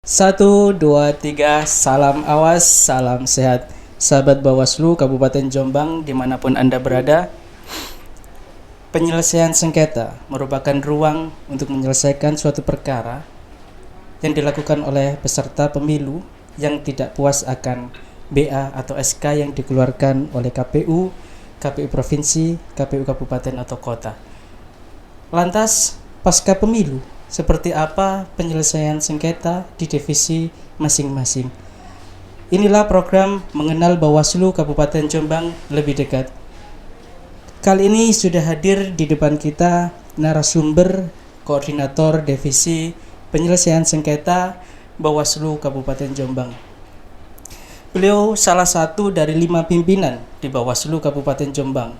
Satu, dua, tiga, salam awas, salam sehat. Sahabat Bawaslu Kabupaten Jombang dimanapun Anda berada, penyelesaian sengketa merupakan ruang untuk menyelesaikan suatu perkara yang dilakukan oleh peserta pemilu yang tidak puas akan BA atau SK yang dikeluarkan oleh KPU, KPU Provinsi, KPU Kabupaten atau Kota. Lantas, pasca pemilu, seperti apa penyelesaian sengketa di divisi masing-masing? Inilah program Mengenal Bawaslu Kabupaten Jombang lebih dekat. Kali ini sudah hadir di depan kita narasumber Koordinator Divisi Penyelesaian Sengketa Bawaslu Kabupaten Jombang. Beliau salah satu dari 5 pimpinan di Bawaslu Kabupaten Jombang.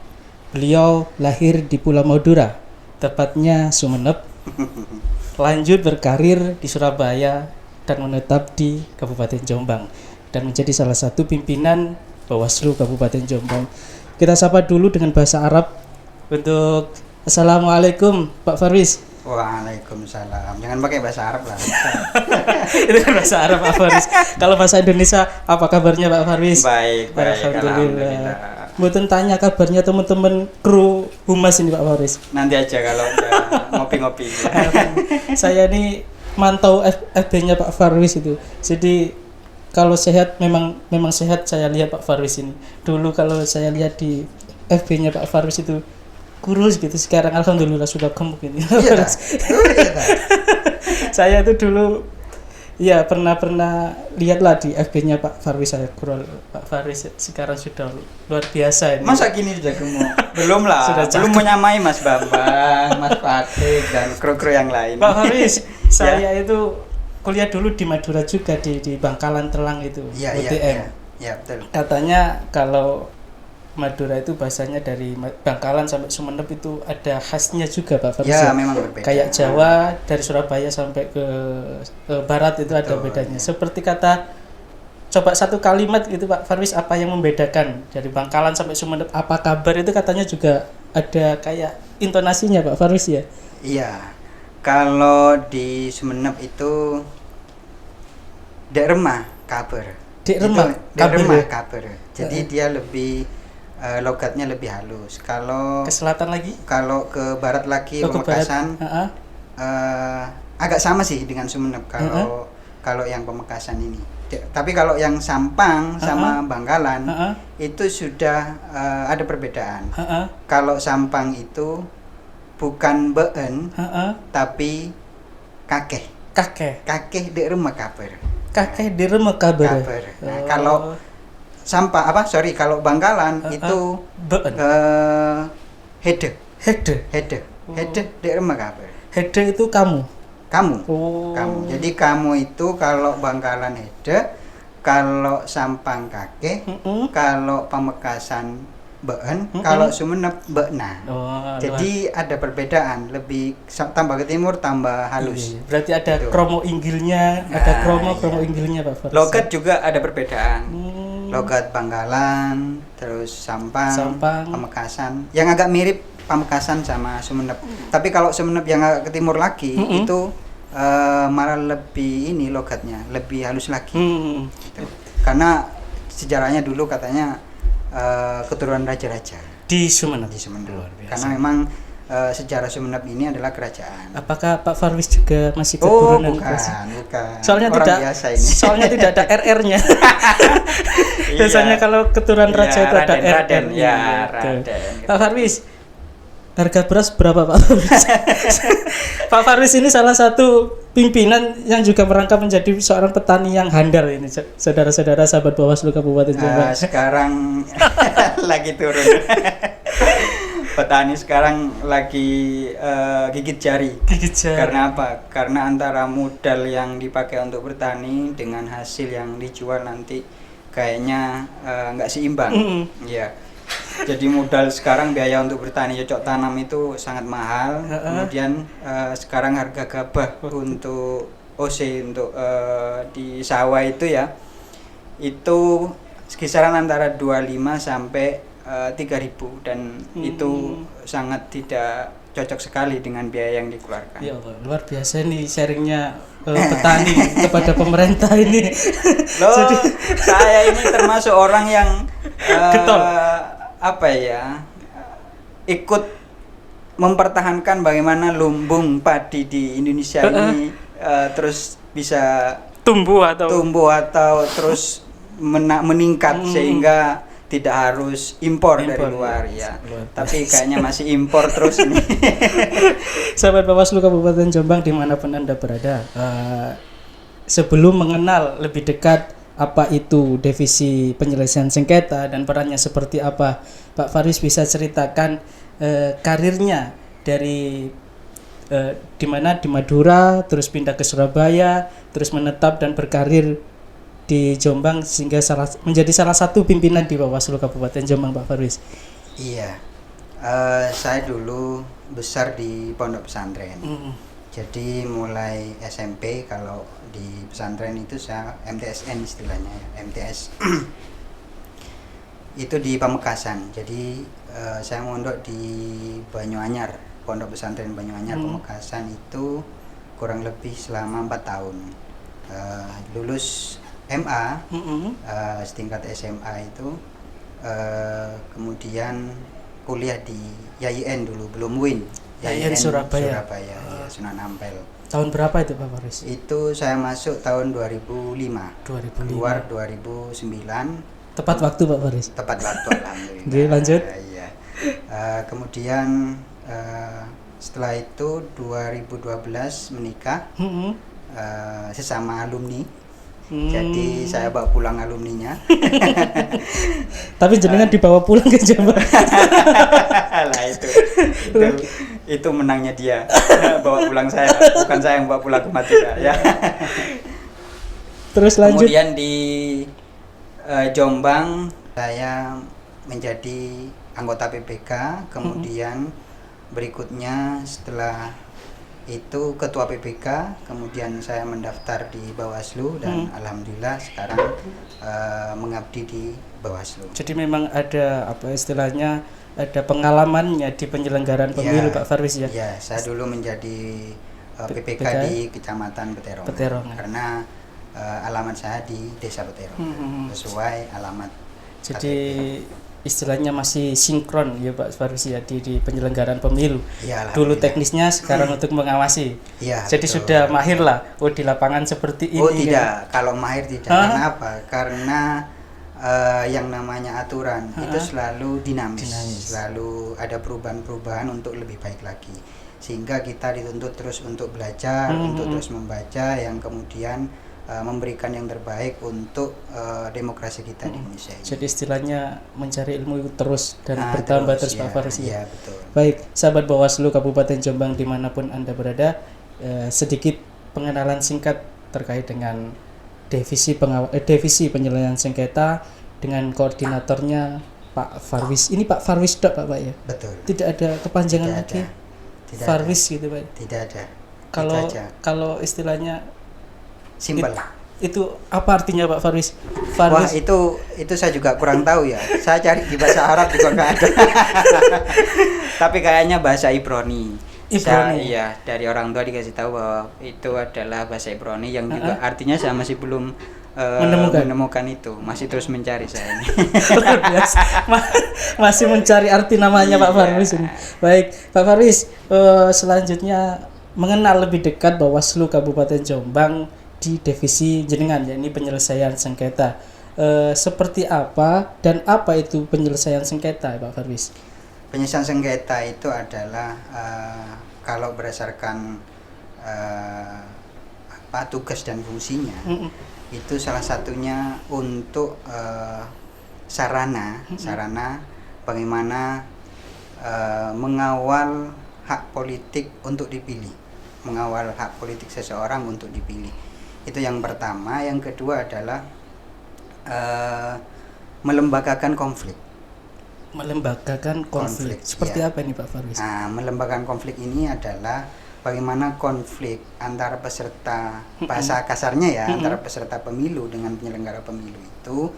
Beliau lahir di Pulau Madura, tepatnya Sumeneb. Lanjut berkarir di Surabaya dan menetap di Kabupaten Jombang dan menjadi salah satu pimpinan Bawaslu Kabupaten Jombang. Kita sapa dulu dengan bahasa Arab untuk Assalamualaikum Pak Farwis. Waalaikumsalam. Jangan pakai bahasa Arab lah. Itu kan bahasa Arab Pak Farwis. Kalau bahasa Indonesia, apa kabarnya Pak Farwis? Baik. Alhamdulillah. Mboten tanya kabarnya teman-teman kru humas ini Pak Farwis. Nanti aja kalau udah ngopi-ngopi. Saya ini mantau FB-nya Pak Farwis itu. Jadi kalau sehat memang sehat, saya lihat Pak Farwis ini. Dulu kalau saya lihat di FB-nya Pak Farwis itu kurus gitu, sekarang alhamdulillah sudah gemuk ini. Iya. Saya itu dulu ya pernah lihatlah di FB-nya Pak Farwis, saya kurang. Pak Farwis sekarang sudah luar biasa ini. Masa gini sudah gemuk? Belum lah. Belum menyamai Mas Bambang, Mas Patik dan kru-kru yang lain. Pak Farwis, saya itu kuliah dulu di Madura juga di Bangkalan Telang itu, UTM. Iya, betul. Katanya kalau Madura itu bahasanya dari Bangkalan sampai Sumeneb itu ada khasnya juga Pak Farwis. Ya, memang berbeda. Kayak Jawa dari Surabaya sampai ke barat itu ada bedanya. Ya. Seperti kata, coba satu kalimat gitu Pak Farwis, apa yang membedakan dari Bangkalan sampai Sumeneb? Apa kabar itu katanya juga ada kayak intonasinya Pak Farwis ya? Iya. Kalau di Sumeneb itu Dek Remah kabar. Dek Remah kabar. Jadi dia lebih logatnya lebih halus. Kalau ke selatan lagi? Kalau ke barat lagi, Pamekasan agak sama sih dengan Sumeneb kalau yang Pamekasan ini. Tapi kalau yang Sampang sama Bangkalan itu sudah ada perbedaan. Kalau Sampang itu bukan beun tapi kakeh di rumah kabar. Kakeh di rumah kabar. Nah, kalau kalau Bangkalan itu hede di rumah kabar. Hede itu kamu. Jadi kamu itu kalau Bangkalan hede, kalau Sampang kakeh, kalau Pamekasan beun, kalau Sumeneb beuna. Jadi ada perbedaan, lebih tambah ke timur tambah halus. Berarti ada kromo inggilnya, ada kromo inggilnya Pak Farwis. Logat juga ada perbedaan. Logat Bangkalan, terus Sampang, Pamekasan, yang agak mirip Pamekasan sama Sumeneb. Tapi kalau Sumeneb yang agak ke timur lagi itu malah lebih logatnya lebih halus lagi. Gitu. Karena sejarahnya dulu katanya keturunan raja-raja di Sumeneb. Karena memang sejarah Sumeneb ini adalah kerajaan. Apakah Pak Farwis juga masih keturunan? Bukan. Soalnya orang tidak biasa ini. Soalnya tidak ada RR-nya. Biasanya kalau keturunan raja itu ada RR. Ya, Raden. Pak Farwis, harga beras berapa Pak Farwis? Pak Farwis ini salah satu pimpinan yang juga merangkap menjadi seorang petani yang handal ini, saudara-saudara sahabat Bawaslu Kabupaten Jombang. Sekarang lagi turun. Petani sekarang lagi gigit jari. Karena apa? Karena antara modal yang dipakai untuk bertani dengan hasil yang dijual nanti kayaknya nggak seimbang. Iya. Jadi modal sekarang, biaya untuk bertani cocok tanam itu sangat mahal. Kemudian sekarang harga gabah untuk OC untuk di sawah itu ya, itu kisaran antara 25 sampai 3.000 dan itu sangat tidak cocok sekali dengan biaya yang dikeluarkan. Ya Allah, luar biasa nih sharingnya petani kepada pemerintah ini. Loh, jadi saya ini termasuk orang yang getol. Ikut mempertahankan bagaimana lumbung padi di Indonesia ini terus bisa tumbuh atau terus meningkat sehingga tidak harus impor dari luar ya. Tapi kayaknya masih impor terus ini. Sahabat Bawaslu Kabupaten Jombang dimanapun Anda berada, sebelum mengenal lebih dekat apa itu divisi penyelesaian sengketa dan perannya seperti apa, Pak Faris bisa ceritakan karirnya dari di mana di Madura, terus pindah ke Surabaya, terus menetap dan berkarir di Jombang sehingga menjadi salah satu pimpinan di Bawaslu Kabupaten Jombang, Pak Faris. Iya, saya dulu besar di pondok pesantren. Jadi mulai SMP, kalau di pesantren itu saya MTSN istilahnya ya, MTS. Itu di Pamekasan. Jadi saya mondok di Banyuanyar, pondok pesantren Banyuanyar Pamekasan itu kurang lebih selama 4 tahun. Lulus MA, setingkat SMA itu, kemudian kuliah di YIN dulu, belum WIN. YIN Surabaya. Ya, Sunan Ampel. Tahun berapa itu Pak Faris? Itu saya masuk tahun 2005. 2005. Keluar 2009. Tepat waktu Pak Faris? Tepat waktu, alhamdulillah. Oke, lanjut. Iya. Kemudian setelah itu 2012 menikah, sesama alumni. Jadi saya bawa pulang alumninya. Tapi jenengan dibawa pulang ke Jombang. Lah itu menangnya dia. Bawa pulang saya, bukan saya yang bawa pulang ke Madura ya. Terus lanjut. Kemudian di Jombang saya menjadi anggota PPK, kemudian berikutnya setelah itu ketua PPK, kemudian saya mendaftar di Bawaslu dan alhamdulillah sekarang mengabdi di Bawaslu. Jadi memang ada istilahnya ada pengalamannya di penyelenggaraan pemilu Pak Faris ya? Iya, saya dulu menjadi PPK di Kecamatan Peterong. Karena alamat saya di Desa Peterong, sesuai alamat. Jadi istilahnya masih sinkron ya Pak Faris ya di penyelenggaraan pemilu. Ya, dulu teknisnya, sekarang untuk mengawasi. Ya, jadi betul. Sudah mahir lah di lapangan seperti ini. Oh tidak, kalau mahir tidak. Kenapa? Karena yang namanya aturan itu selalu dinamis, selalu ada perubahan-perubahan untuk lebih baik lagi. Sehingga kita dituntut terus untuk belajar, untuk terus membaca yang kemudian memberikan yang terbaik untuk demokrasi kita di Indonesia ini. Jadi istilahnya mencari ilmu terus dan bertambah terus Pak Faris. Iya, betul. Baik, sahabat Bawaslu Kabupaten Jombang dimanapun Anda berada, sedikit pengenalan singkat terkait dengan divisi penyelesaian sengketa dengan koordinatornya Pak Farwis. Ini Pak Farwis dok Pak ya? Betul. Tidak ada kepanjangan lagi? Farwis gitu Pak? Tidak ada. Kalau istilahnya simpel. Itu apa artinya Pak Farwis? Wah, itu saya juga kurang tahu ya. Saya cari di bahasa Arab juga nggak ada. Tapi kayaknya bahasa Ibrani. Iya, dari orang tua dikasih tahu bahwa itu adalah bahasa Ibrani yang juga artinya saya masih belum menemukan itu. Masih terus mencari saya ini. Luar biasa. Masih mencari arti namanya Pak Farwis ini. Baik, Pak Farwis, selanjutnya mengenal lebih dekat Bawaslu Kabupaten Jombang di divisi jenengan, yakni penyelesaian sengketa. Seperti apa dan apa itu penyelesaian sengketa, Pak Farwis? Penyelesaian sengketa itu adalah kalau berdasarkan tugas dan fungsinya, itu salah satunya untuk sarana bagaimana mengawal hak politik untuk dipilih, mengawal hak politik seseorang untuk dipilih. Itu yang pertama. Yang kedua adalah melembagakan konflik. Melembagakan konflik. Seperti apa ini Pak Farwis? Nah, melembagakan konflik ini adalah bagaimana konflik antara peserta, bahasa kasarnya ya, antara peserta pemilu dengan penyelenggara pemilu itu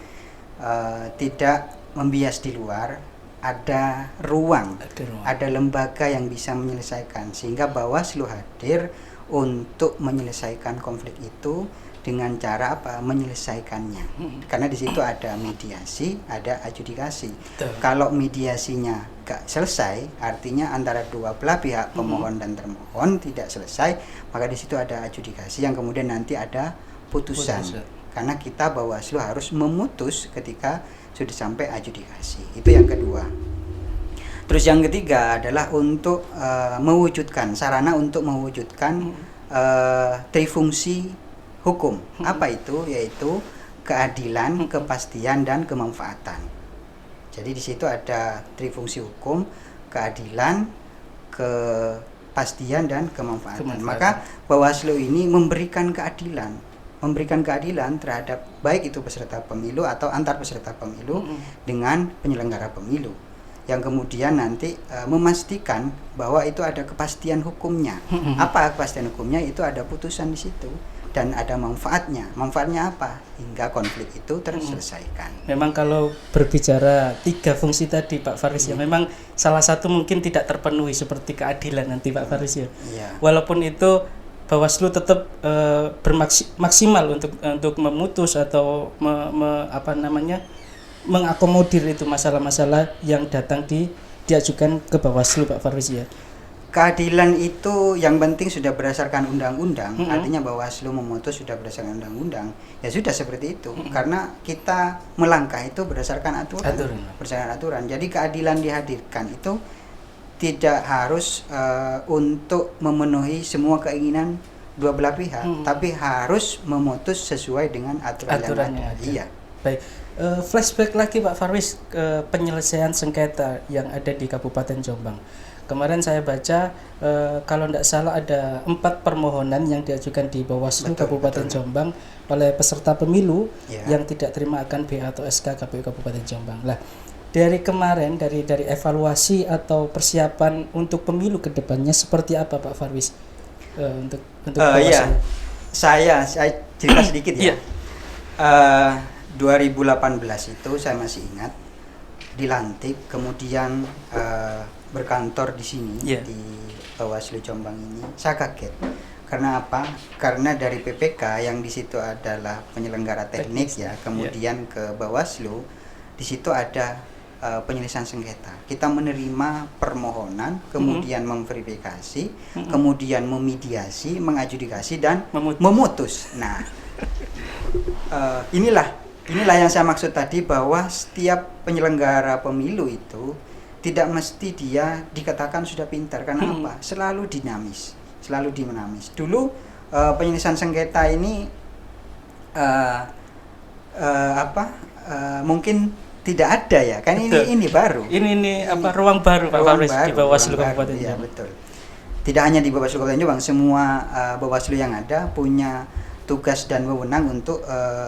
tidak membias di luar, ada ruang, ada lembaga yang bisa menyelesaikan, sehingga Bawaslu hadir untuk menyelesaikan konflik itu dengan cara apa? Menyelesaikannya. Karena di situ ada mediasi, ada adjudikasi. Kalau mediasinya gak selesai, artinya antara dua belah pihak pemohon dan termohon tidak selesai, maka di situ ada adjudikasi yang kemudian nanti ada putusan. Karena kita Bawaslu harus memutus ketika sudah sampai adjudikasi. Itu yang kedua. Terus yang ketiga adalah untuk mewujudkan sarana untuk mewujudkan trifungsi hukum. Apa itu? Yaitu keadilan, kepastian, dan kemanfaatan. Jadi di situ ada trifungsi hukum, keadilan, kepastian, dan kemanfaatan. Maka Bawaslu ini memberikan keadilan terhadap baik itu peserta pemilu atau antar peserta pemilu dengan penyelenggara pemilu, yang kemudian nanti memastikan bahwa itu ada kepastian hukumnya. Apa kepastian hukumnya? Itu ada putusan di situ dan ada manfaatnya. Manfaatnya apa? Hingga konflik itu terselesaikan. Memang kalau berbicara 3 fungsi tadi Pak Faris ya, memang salah satu mungkin tidak terpenuhi seperti keadilan nanti Pak Faris ya. Walaupun itu Bawaslu tetap maksimal untuk memutus atau mengakomodir itu masalah-masalah yang datang diajukan ke Bawaslu Pak Faris ya. Keadilan itu yang penting sudah berdasarkan undang-undang, artinya Bawaslu memutus sudah berdasarkan undang-undang, ya sudah seperti itu. Karena kita melangkah itu berdasarkan aturan. Jadi keadilan dihadirkan itu tidak harus untuk memenuhi semua keinginan dua belah pihak, tapi harus memutus sesuai dengan aturan yang ada. Iya. Baik. Flashback lagi Pak Faris ke penyelesaian sengketa yang ada di Kabupaten Jombang. Kemarin saya baca kalau tidak salah ada 4 permohonan yang diajukan di Bawaslu Kabupaten Jombang oleh peserta pemilu yang tidak terima akan BA atau SK KPU Kabupaten Jombang. Lah, dari kemarin dari evaluasi atau persiapan untuk pemilu ke depannya seperti apa Pak Faris untuk Bawaslu? Saya cerita sedikit ya. 2018 itu saya masih ingat dilantik, kemudian berkantor di sini di Bawaslu Jombang ini. Saya kaget. Karena apa? Karena dari PPK yang di situ adalah penyelenggara teknik ya, kemudian ke Bawaslu di situ ada penyelesaian sengketa. Kita menerima permohonan, kemudian memverifikasi, kemudian memediasi, mengadjudikasi dan memutus. Nah, inilah yang saya maksud tadi, bahwa setiap penyelenggara pemilu itu tidak mesti dia dikatakan sudah pintar. Karena apa? Selalu dinamis. Dulu penyelesaian sengketa ini mungkin tidak ada ya. Kan ini baru. Ini ruang baru Pak Faris di Bawaslu Kabupaten Jombang. Ya, betul. Tidak hanya di Bawaslu Kabupaten Jombang, semua Bawaslu yang ada punya tugas dan wewenang untuk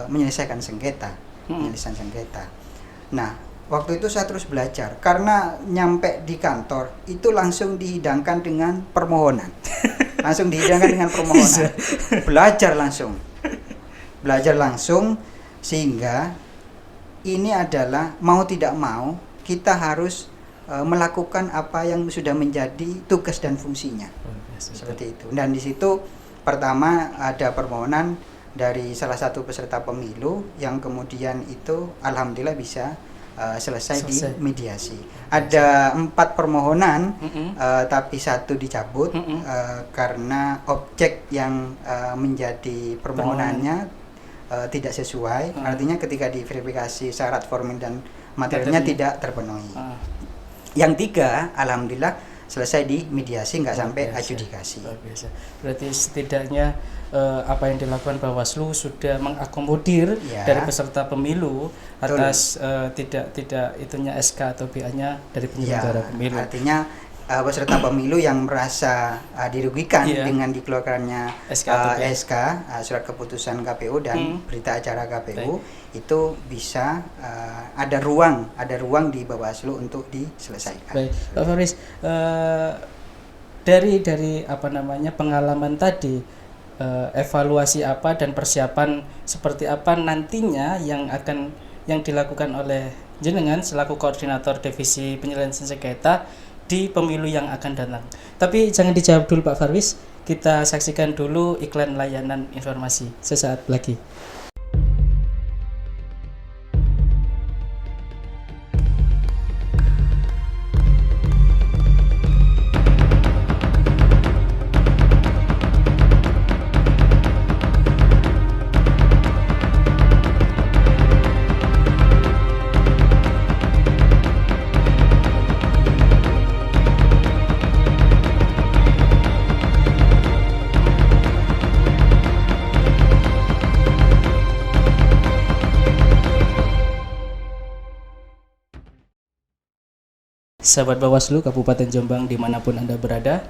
menyelesaikan sengketa. Nah, waktu itu saya terus belajar, karena nyampe di kantor itu langsung dihidangkan dengan permohonan. Belajar langsung sehingga ini adalah mau tidak mau kita harus melakukan apa yang sudah menjadi tugas dan fungsinya. Seperti itu. Dan di situ pertama ada permohonan dari salah satu peserta pemilu yang kemudian itu alhamdulillah bisa selesai di mediasi. Ada 4 permohonan, tapi 1 dicabut karena objek yang menjadi permohonannya tidak sesuai. Artinya ketika diverifikasi syarat formil dan materialnya tidak terpenuhi. Yang 3 alhamdulillah selesai di mediasi, nggak sampai adjudikasi. Berarti setidaknya apa yang dilakukan Bawaslu sudah mengakomodir dari peserta pemilu atas tidak itunya SK atau BA-nya dari penyelenggara pemilu. Artinya peserta pemilu yang merasa dirugikan dengan dikeluarkannya SK surat keputusan KPU dan berita acara KPU itu bisa ada ruang di Bawaslu untuk diselesaikan. Baik, Pak Faris, dari pengalaman tadi, evaluasi apa dan persiapan seperti apa nantinya yang dilakukan oleh jenengan selaku koordinator divisi penyelesaian sengketa di pemilu yang akan datang. Tapi jangan dijawab dulu Pak Farwis, kita saksikan dulu iklan layanan informasi sesaat lagi. Sahabat Bawaslu Kabupaten Jombang dimanapun Anda berada,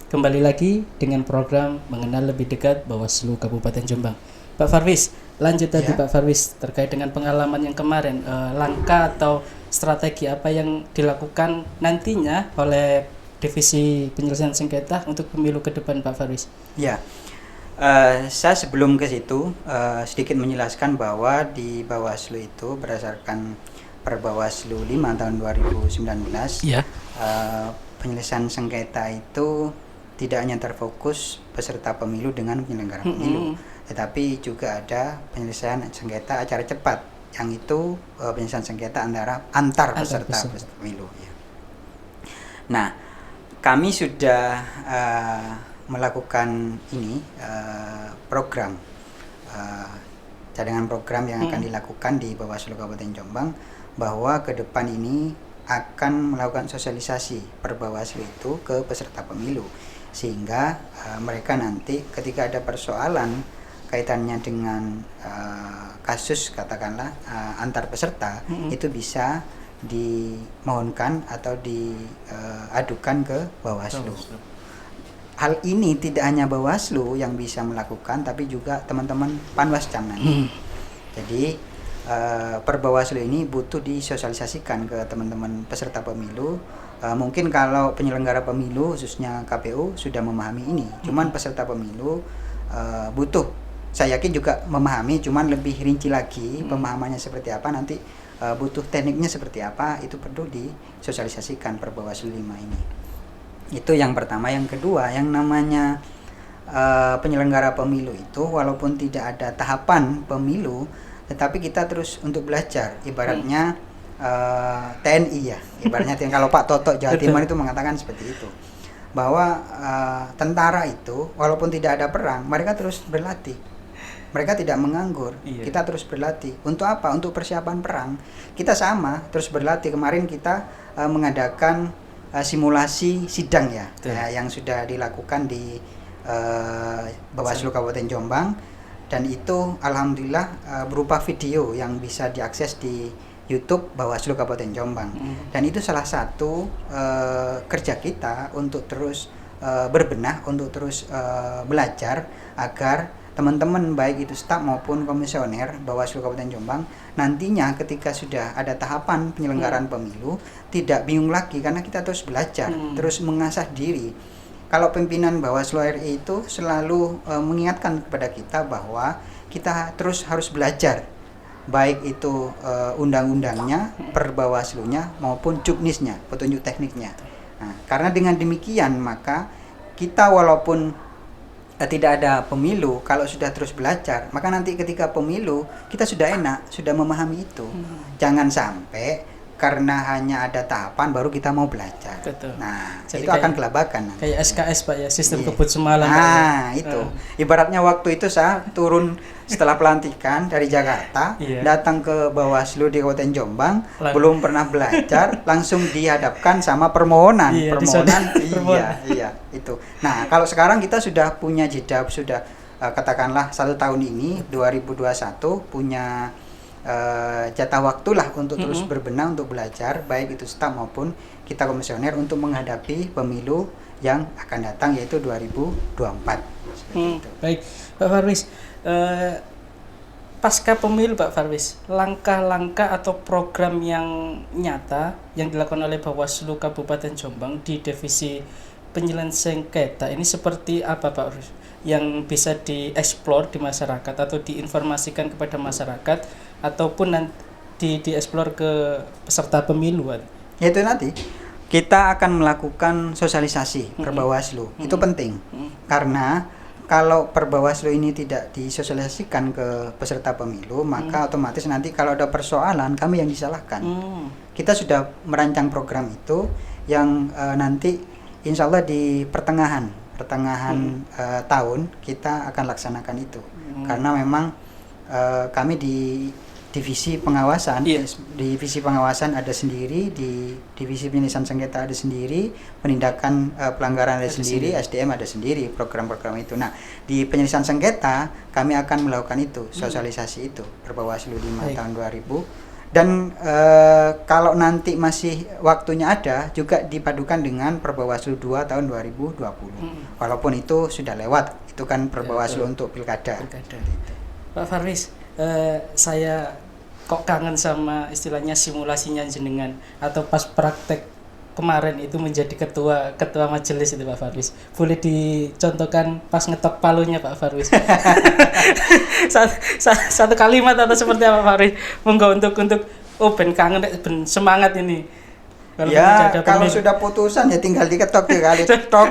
kembali lagi dengan program mengenal lebih dekat Bawaslu Kabupaten Jombang. Pak Farwis, lanjut tadi Pak Farwis terkait dengan pengalaman yang kemarin, langkah atau strategi apa yang dilakukan nantinya oleh divisi penyelesaian sengketa untuk pemilu ke depan Pak Farwis. Ya, saya sebelum ke situ sedikit menjelaskan bahwa di Bawaslu itu berdasarkan Perbawaslu 5 tahun 2019, penyelesaian sengketa itu tidak hanya terfokus peserta pemilu dengan penyelenggara pemilu, tetapi juga ada penyelesaian sengketa acara cepat, yang itu penyelesaian sengketa antar peserta pemilu. Ya. Nah, kami sudah melakukan ini program cadangan program yang akan dilakukan di Bawaslu Kabupaten Jombang, bahwa ke depan ini akan melakukan sosialisasi Perbawaslu itu ke peserta pemilu, sehingga mereka nanti ketika ada persoalan kaitannya dengan kasus katakanlah antar peserta, itu bisa dimohonkan atau diadukan ke Bawaslu. Hal ini tidak hanya Bawaslu yang bisa melakukan, tapi juga teman-teman Panwascam nanti. Jadi Perbawaslu ini butuh disosialisasikan ke teman-teman peserta pemilu. Mungkin kalau penyelenggara pemilu khususnya KPU sudah memahami ini, cuman peserta pemilu butuh, saya yakin juga memahami, cuman lebih rinci lagi pemahamannya seperti apa, nanti butuh tekniknya seperti apa, itu perlu disosialisasikan Perbawaslu 5 ini. Itu yang pertama. Yang kedua, yang namanya penyelenggara pemilu itu walaupun tidak ada tahapan pemilu, tetapi kita terus untuk belajar, ibaratnya TNI ya, ibaratnya kalau Pak Toto Jawa Timur itu mengatakan seperti itu, bahwa tentara itu walaupun tidak ada perang, mereka terus berlatih, mereka tidak menganggur. Kita terus berlatih. Untuk apa? Untuk persiapan perang. Kita sama terus berlatih. Kemarin kita mengadakan simulasi sidang ya, yang sudah dilakukan di Bawaslu Kabupaten Jombang. Dan itu alhamdulillah berupa video yang bisa diakses di YouTube Bawaslu Kabupaten Jombang. Dan itu salah satu kerja kita untuk terus berbenah, untuk terus belajar agar teman-teman baik itu staf maupun komisioner Bawaslu Kabupaten Jombang nantinya ketika sudah ada tahapan penyelenggaraan pemilu tidak bingung lagi, karena kita terus belajar, terus mengasah diri. Kalau pimpinan Bawaslu RI itu selalu mengingatkan kepada kita bahwa kita terus harus belajar, baik itu undang-undangnya, perbawaslunya maupun juknisnya, petunjuk tekniknya. Nah, karena dengan demikian maka kita walaupun tidak ada pemilu, kalau sudah terus belajar, maka nanti ketika pemilu kita sudah enak, sudah memahami itu. Jangan sampai karena hanya ada tahapan baru kita mau belajar. Betul. Nah, jadi itu akan kelabakan. Kayak SKS Pak ya, sistem kebut semalam. Nah, itu. Ibaratnya waktu itu saya turun setelah pelantikan dari Jakarta, datang ke Bawaslu di Kabupaten Jombang, belum pernah belajar, langsung dihadapkan sama permohonan. Iya, itu. Nah, kalau sekarang kita sudah punya jeda, sudah katakanlah 1 tahun ini 2021 punya jatah waktulah untuk terus berbenah, untuk belajar, baik itu staf maupun kita komisioner untuk menghadapi pemilu yang akan datang, yaitu 2024. Baik, Pak Farwis, pasca pemilu Pak Farwis, langkah-langkah atau program yang nyata yang dilakukan oleh Bawaslu Kabupaten Jombang di divisi penyelesaian sengketa ini seperti apa Pak Farwis, yang bisa dieksplor di masyarakat atau diinformasikan kepada masyarakat, ataupun dieksplor ke peserta pemilu? Itu nanti kita akan melakukan sosialisasi per Bawaslu. Itu penting. Karena kalau per Bawaslu ini tidak disosialisasikan ke peserta pemilu, maka otomatis nanti kalau ada persoalan kami yang disalahkan. Kita sudah merancang program itu yang nanti insya Allah di pertengahan tahun kita akan laksanakan itu. Karena memang kami di divisi pengawasan, divisi pengawasan ada sendiri, di divisi penyelesaian sengketa ada sendiri, penindakan pelanggaran ada sendiri, SDM ada sendiri, program-program itu. Nah, di penyelesaian sengketa kami akan melakukan itu, sosialisasi itu per Bawaslu 5 tahun 2000. Dan kalau nanti masih waktunya ada, juga dipadukan dengan per Bawaslu 2 tahun 2020. Walaupun itu sudah lewat, itu kan per Bawaslu untuk pilkada. Pak Farwis, saya kok kangen sama istilahnya simulasinya jenengan, atau pas praktek kemarin itu menjadi ketua majelis itu Pak Farwis. Boleh dicontohkan pas ngetok palunya Pak Farwis. satu kalimat atau seperti apa Pak Farwis? Monggo untuk ben kangen, ben semangat ini. Kalau sudah putusan ya tinggal diketok 3 kali, tok.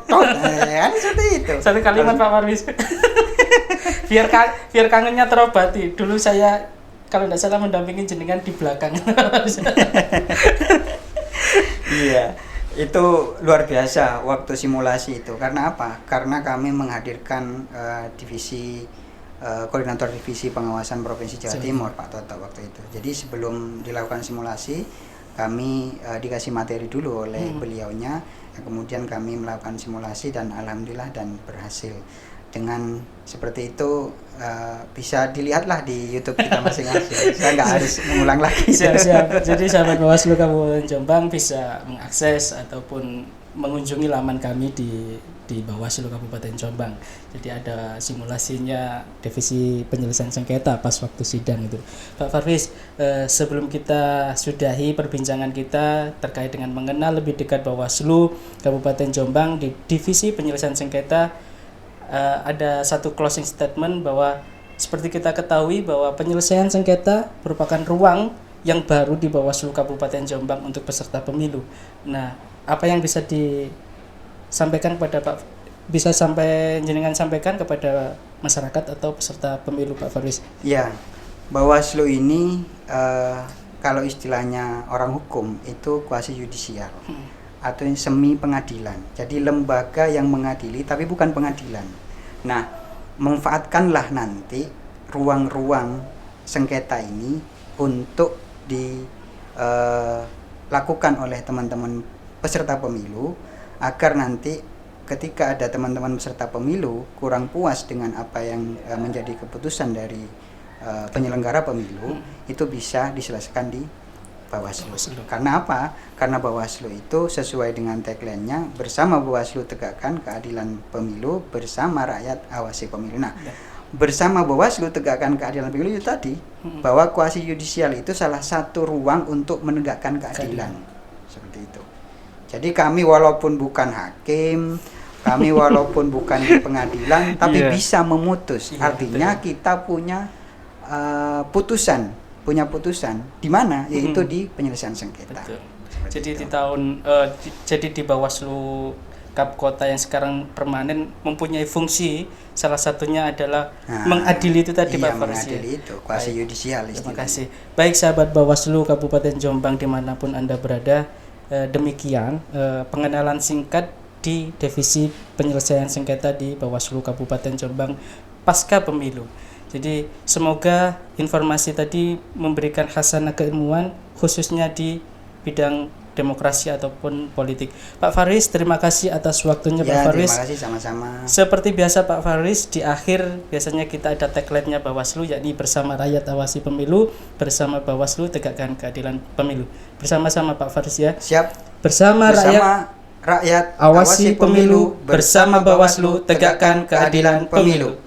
Kan seperti itu. Satu kalimat Pak Farwis. biar kangennya terobati. Dulu saya kalau tidak salah mendampingi jenengan di belakang. Iya, itu luar biasa waktu simulasi itu. Karena apa? Karena kami menghadirkan koordinator divisi pengawasan Provinsi Jawa Timur, Pak Toto waktu itu. Jadi sebelum dilakukan simulasi, kami dikasih materi dulu oleh beliaunya, kemudian kami melakukan simulasi dan alhamdulillah dan berhasil. Dengan seperti itu bisa dilihatlah di YouTube kita masing-masing. Saya nggak harus mengulang lagi. Siap. Jadi sahabat Bawaslu Kabupaten Jombang bisa mengakses ataupun mengunjungi laman kami di Bawaslu Kabupaten Jombang. Jadi ada simulasinya divisi penyelesaian sengketa pas waktu sidang itu. Pak Farwis, sebelum kita sudahi perbincangan kita terkait dengan mengenal lebih dekat Bawaslu Kabupaten Jombang di divisi penyelesaian sengketa, ada satu closing statement bahwa seperti kita ketahui bahwa penyelesaian sengketa merupakan ruang yang baru di Bawaslu Kabupaten Jombang untuk peserta pemilu. Nah, apa yang bisa disampaikan kepada jenengan sampaikan kepada masyarakat atau peserta pemilu Pak Farwis? Ya, Bawaslu ini kalau istilahnya orang hukum itu kuasi yudisial. Atau semi pengadilan. Jadi lembaga yang mengadili tapi bukan pengadilan. Nah, manfaatkanlah nanti ruang-ruang sengketa ini untuk dilakukan oleh teman-teman peserta pemilu, agar nanti ketika ada teman-teman peserta pemilu kurang puas dengan apa yang menjadi keputusan dari penyelenggara pemilu, itu bisa diselesaikan di Bawaslu. Karena apa? Karena Bawaslu itu sesuai dengan tagline-nya, bersama Bawaslu tegakkan keadilan pemilu, bersama rakyat awasi pemilu. Nah, bersama Bawaslu tegakkan keadilan pemilu itu tadi, bahwa kuasi yudisial itu salah satu ruang untuk menegakkan keadilan. Seperti itu. Jadi kami walaupun bukan hakim, kami walaupun bukan di pengadilan, tapi bisa memutus. Artinya kita punya putusan di mana, yaitu di penyelesaian sengketa. Jadi di Bawaslu Kap Kota yang sekarang permanen mempunyai fungsi, salah satunya adalah mengadili itu tadi Pak Farwis. Mengadili itu, kuasi yudisial. Terima kasih. Baik sahabat Bawaslu Kabupaten Jombang dimanapun Anda berada, demikian pengenalan singkat di divisi penyelesaian sengketa di Bawaslu Kabupaten Jombang pasca pemilu. Jadi semoga informasi tadi memberikan hasanah keilmuan khususnya di bidang demokrasi ataupun politik. Pak Farwis, terima kasih atas waktunya Pak Farwis. Terima kasih sama-sama. Seperti biasa Pak Farwis, di akhir biasanya kita ada tagline-nya Bawaslu, yakni bersama rakyat awasi pemilu, bersama Bawaslu tegakkan keadilan pemilu. Bersama-sama Pak Farwis ya. Siap. Bersama rakyat awasi pemilu, bersama Bawaslu tegakkan keadilan pemilu.